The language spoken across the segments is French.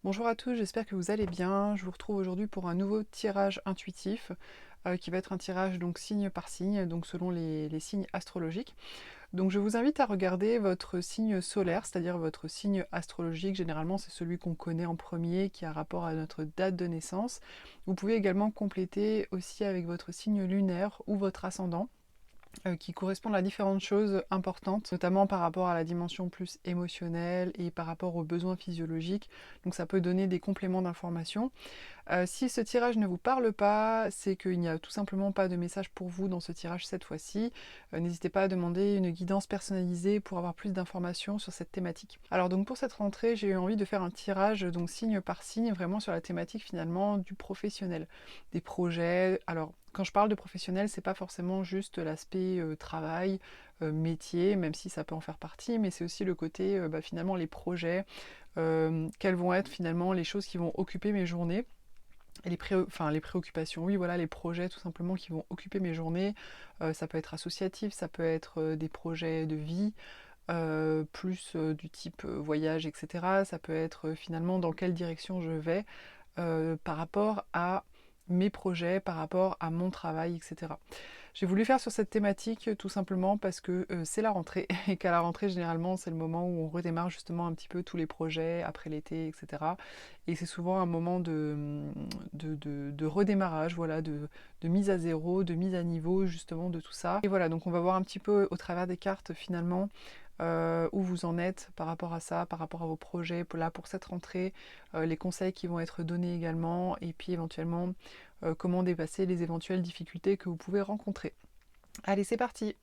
Bonjour à tous, j'espère que vous allez bien. Je vous retrouve aujourd'hui pour un nouveau tirage intuitif qui va être un tirage donc signe par signe, donc selon les signes astrologiques. Donc je vous invite à regarder votre signe solaire, c'est-à-dire votre signe astrologique. Généralement, c'est celui qu'on connaît en premier, qui a rapport à notre date de naissance. Vous pouvez également compléter aussi avec votre signe lunaire ou votre ascendant, qui correspondent à différentes choses importantes, notamment par rapport à la dimension plus émotionnelle et par rapport aux besoins physiologiques. Donc ça peut donner des compléments d'information. Si ce tirage ne vous parle pas, c'est qu'il n'y a tout simplement pas de message pour vous dans ce tirage cette fois-ci. N'hésitez pas à demander une guidance personnalisée pour avoir plus d'informations sur cette thématique. Alors donc pour cette rentrée, j'ai eu envie de faire un tirage donc signe par signe, vraiment sur la thématique finalement du professionnel, des projets. Alors quand je parle de professionnel, c'est pas forcément juste l'aspect travail, métier, même si ça peut en faire partie, mais c'est aussi le côté finalement les projets, quelles vont être finalement les choses qui vont occuper mes journées. Et les préoccupations, oui, voilà, les projets tout simplement qui vont occuper mes journées. Ça peut être associatif, ça peut être des projets de vie, plus du type voyage, etc. Ça peut être finalement dans quelle direction je vais par rapport à mes projets, par rapport à mon travail, etc. J'ai voulu faire sur cette thématique tout simplement parce que c'est la rentrée et qu'à la rentrée généralement c'est le moment où on redémarre justement un petit peu tous les projets après l'été, etc. Et c'est souvent un moment de redémarrage, voilà, de mise à zéro, de mise à niveau justement de tout ça. Et voilà, donc on va voir un petit peu au travers des cartes finalement où vous en êtes par rapport à ça, par rapport à vos projets, là pour cette rentrée, les conseils qui vont être donnés également, et puis éventuellement comment dépasser les éventuelles difficultés que vous pouvez rencontrer. Allez, c'est parti!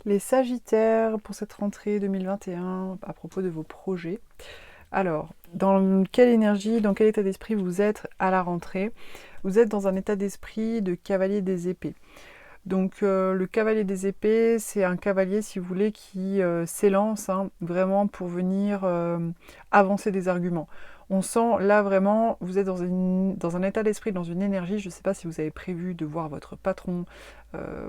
Les Sagittaires pour cette rentrée 2021 à propos de vos projets. Alors, dans quelle énergie, dans quel état d'esprit vous êtes à la rentrée? Vous êtes dans un état d'esprit de cavalier des épées. Donc le cavalier des épées, c'est un cavalier, si vous voulez, qui s'élance vraiment pour venir avancer des arguments. On sent là vraiment, vous êtes dans un état d'esprit, dans une énergie. Je ne sais pas si vous avez prévu de voir votre patron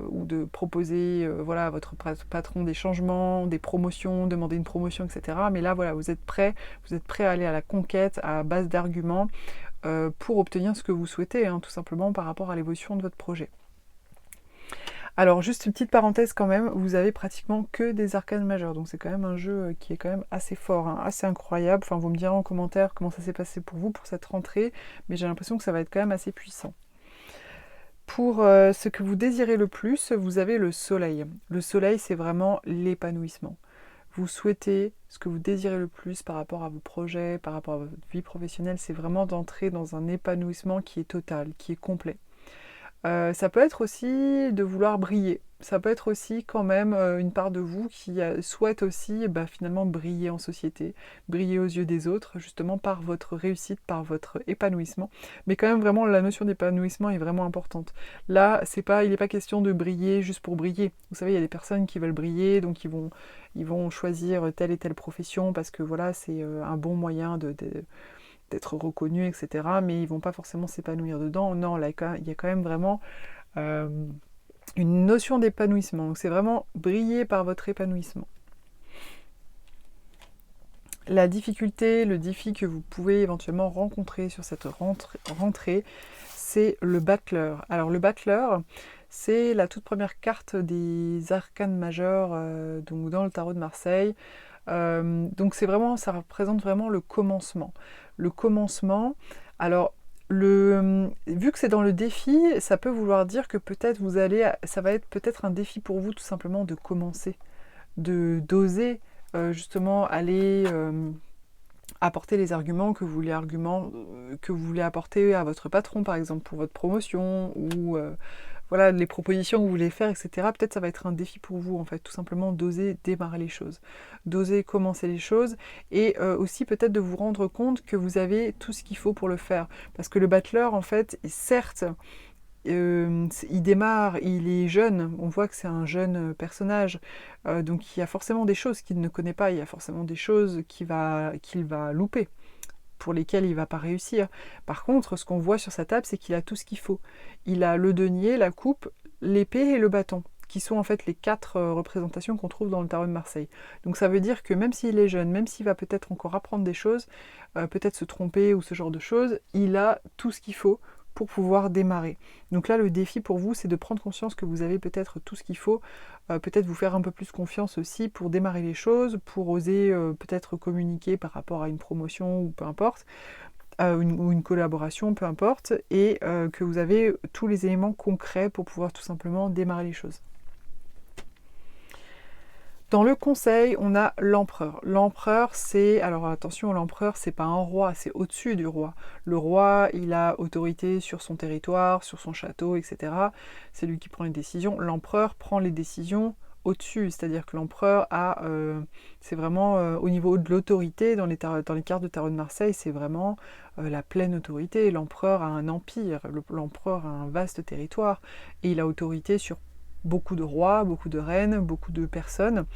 ou de proposer voilà, à votre patron des changements, des promotions, demander une promotion, etc. Mais là, voilà, vous êtes prêt à aller à la conquête à base d'arguments pour obtenir ce que vous souhaitez, tout simplement par rapport à l'évolution de votre projet. Alors juste une petite parenthèse quand même, vous avez pratiquement que des arcanes majeures, donc c'est quand même un jeu qui est quand même assez fort, assez incroyable. Enfin, vous me direz en commentaire comment ça s'est passé pour vous pour cette rentrée, mais j'ai l'impression que ça va être quand même assez puissant. Pour ce que vous désirez le plus, vous avez le soleil. Le soleil, c'est vraiment l'épanouissement. Vous souhaitez ce que vous désirez le plus par rapport à vos projets, par rapport à votre vie professionnelle, c'est vraiment d'entrer dans un épanouissement qui est total, qui est complet. Ça peut être aussi de vouloir briller. Ça peut être aussi quand même une part de vous qui souhaite aussi finalement briller en société, briller aux yeux des autres, justement par votre réussite, par votre épanouissement. Mais quand même vraiment la notion d'épanouissement est vraiment importante. Là, il n'est pas question de briller juste pour briller. Vous savez, il y a des personnes qui veulent briller, donc ils vont choisir telle et telle profession parce que voilà, c'est un bon moyen d'être reconnus, etc. Mais ils vont pas forcément s'épanouir dedans. Non, là, il y a quand même vraiment une notion d'épanouissement. Donc c'est vraiment briller par votre épanouissement. La difficulté, le défi que vous pouvez éventuellement rencontrer sur cette rentrée, c'est le battleur. Alors le battleur, c'est la toute première carte des arcanes majeures donc dans le tarot de Marseille. Donc ça représente vraiment le commencement. Le commencement, alors vu que c'est dans le défi, ça peut vouloir dire que peut-être ça va être peut-être un défi pour vous tout simplement de commencer, d'oser justement aller apporter les arguments que vous voulez apporter à votre patron par exemple pour votre promotion ou voilà, les propositions que vous voulez faire, etc. Peut-être ça va être un défi pour vous, en fait, tout simplement d'oser démarrer les choses, d'oser commencer les choses, et aussi peut-être de vous rendre compte que vous avez tout ce qu'il faut pour le faire. Parce que le battleur, en fait, certes, il démarre, il est jeune, on voit que c'est un jeune personnage, donc il y a forcément des choses qu'il ne connaît pas, il y a forcément des choses qu'il va louper. pour lesquels il ne va pas réussir. Par contre, ce qu'on voit sur sa table, c'est qu'il a tout ce qu'il faut. Il a le denier, la coupe, l'épée et le bâton, qui sont en fait les 4 représentations qu'on trouve dans le tarot de Marseille. Donc ça veut dire que même s'il est jeune, même s'il va peut-être encore apprendre des choses, peut-être se tromper ou ce genre de choses, il a tout ce qu'il faut pour pouvoir démarrer. Donc là, le défi pour vous, c'est de prendre conscience que vous avez peut-être tout ce qu'il faut, peut-être vous faire un peu plus confiance aussi pour démarrer les choses, pour oser peut-être communiquer par rapport à une promotion ou peu importe, ou une collaboration, peu importe, et que vous avez tous les éléments concrets pour pouvoir tout simplement démarrer les choses. Dans le conseil, on a l'empereur. L'empereur, c'est... Alors attention, l'empereur, c'est pas un roi, c'est au-dessus du roi. Le roi, il a autorité sur son territoire, sur son château, etc. C'est lui qui prend les décisions. L'empereur prend les décisions au-dessus, c'est-à-dire que l'empereur a... c'est vraiment au niveau de l'autorité, dans les cartes de tarot de Marseille, c'est vraiment la pleine autorité. L'empereur a un empire, l'empereur a un vaste territoire, et il a autorité sur beaucoup de rois, beaucoup de reines, beaucoup de personnes.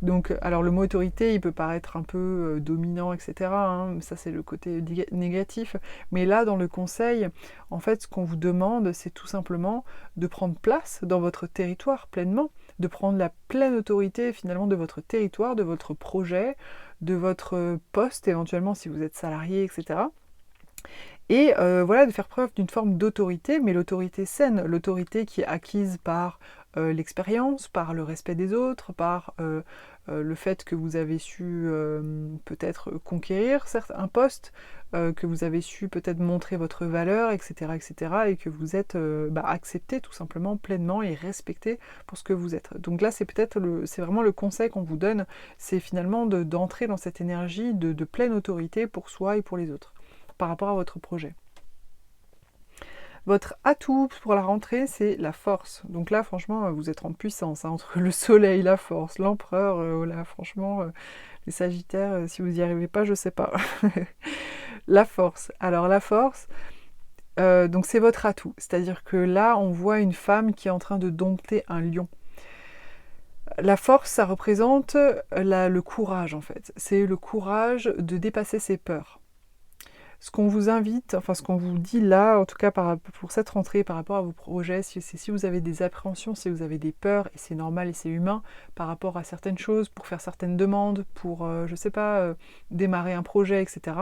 Donc, alors le mot autorité, il peut paraître un peu dominant, etc. Hein, ça, c'est le côté négatif. Mais là, dans le conseil, en fait, ce qu'on vous demande, c'est tout simplement de prendre place dans votre territoire pleinement, de prendre la pleine autorité, finalement, de votre territoire, de votre projet, de votre poste, éventuellement, si vous êtes salarié, etc. Et voilà, de faire preuve d'une forme d'autorité, mais l'autorité saine, l'autorité qui est acquise par l'expérience, par le respect des autres, par le fait que vous avez su peut-être conquérir un poste, que vous avez su peut-être montrer votre valeur, etc., etc., et que vous êtes accepté tout simplement pleinement et respecté pour ce que vous êtes. Donc là, c'est vraiment le conseil qu'on vous donne, c'est finalement d'entrer dans cette énergie de pleine autorité pour soi et pour les autres, par rapport à votre projet. Votre atout pour la rentrée, c'est la force. Donc là, franchement, vous êtes en puissance, hein, entre le soleil, la force, l'empereur, là, franchement, les sagittaires, si vous n'y arrivez pas, je sais pas. La force. Alors la force, donc c'est votre atout. C'est-à-dire que là, on voit une femme qui est en train de dompter un lion. La force, ça représente le courage, en fait. C'est le courage de dépasser ses peurs. Ce qu'on vous invite, enfin ce qu'on vous dit là, en tout cas pour cette rentrée par rapport à vos projets, si vous avez des appréhensions, si vous avez des peurs, et c'est normal et c'est humain, par rapport à certaines choses, pour faire certaines demandes, pour, je sais pas, démarrer un projet, etc.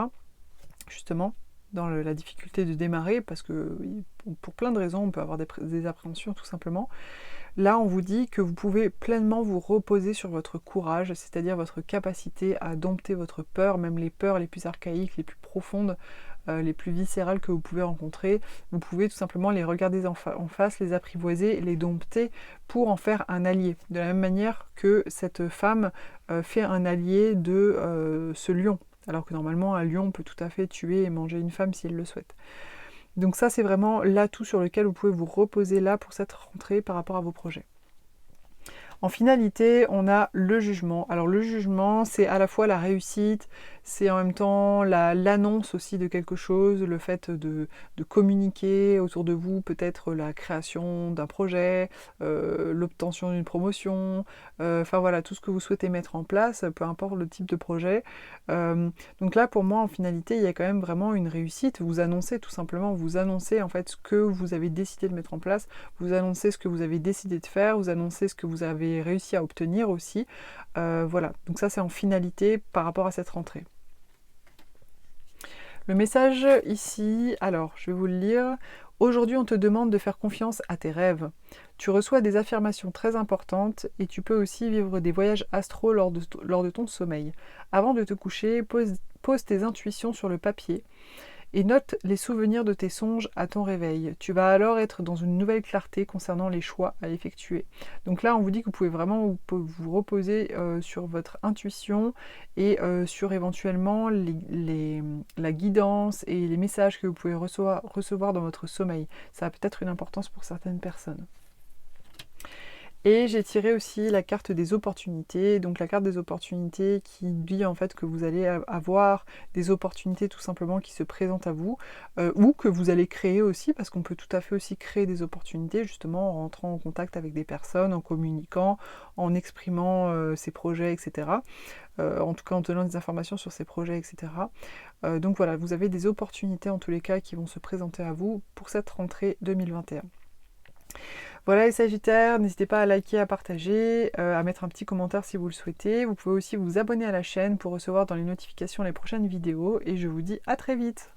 Justement, dans la difficulté de démarrer, parce que pour plein de raisons, on peut avoir des appréhensions tout simplement. Là, on vous dit que vous pouvez pleinement vous reposer sur votre courage, c'est-à-dire votre capacité à dompter votre peur, même les peurs les plus archaïques, les plus profondes, les plus viscérales que vous pouvez rencontrer. Vous pouvez tout simplement les regarder en face, les apprivoiser, les dompter pour en faire un allié. De la même manière que cette femme fait un allié de ce lion. Alors que normalement, un lion peut tout à fait tuer et manger une femme si elle le souhaite. Donc ça, c'est vraiment l'atout sur lequel vous pouvez vous reposer là pour cette rentrée par rapport à vos projets. En finalité, on a le jugement. Alors le jugement, c'est à la fois la réussite, c'est en même temps l'annonce aussi de quelque chose, le fait de communiquer autour de vous, peut-être la création d'un projet, l'obtention d'une promotion, enfin voilà, tout ce que vous souhaitez mettre en place, peu importe le type de projet. Donc là, pour moi, en finalité, il y a quand même vraiment une réussite. Vous annoncez tout simplement, vous annoncez en fait ce que vous avez décidé de mettre en place, vous annoncez ce que vous avez décidé de faire, vous annoncez ce que vous avez réussi à obtenir aussi. Voilà, donc ça c'est en finalité par rapport à cette rentrée. Le message ici, alors je vais vous le lire. Aujourd'hui, on te demande de faire confiance à tes rêves. Tu reçois des affirmations très importantes et tu peux aussi vivre des voyages astraux lors de ton sommeil. Avant de te coucher, pose tes intuitions sur le papier et note les souvenirs de tes songes à ton réveil. Tu vas alors être dans une nouvelle clarté concernant les choix à effectuer. Donc là, on vous dit que vous pouvez vraiment vous reposer sur votre intuition et sur éventuellement la guidance et les messages que vous pouvez recevoir dans votre sommeil. Ça a peut-être une importance pour certaines personnes. Et j'ai tiré aussi la carte des opportunités, donc la carte des opportunités qui dit en fait que vous allez avoir des opportunités tout simplement qui se présentent à vous, ou que vous allez créer aussi, parce qu'on peut tout à fait aussi créer des opportunités justement en rentrant en contact avec des personnes, en communiquant, en exprimant ses projets, etc. En tout cas en donnant des informations sur ses projets, etc. Donc voilà, vous avez des opportunités en tous les cas qui vont se présenter à vous pour cette rentrée 2021. Voilà les Sagittaires, n'hésitez pas à liker, à partager, à mettre un petit commentaire si vous le souhaitez. Vous pouvez aussi vous abonner à la chaîne pour recevoir dans les notifications les prochaines vidéos et je vous dis à très vite.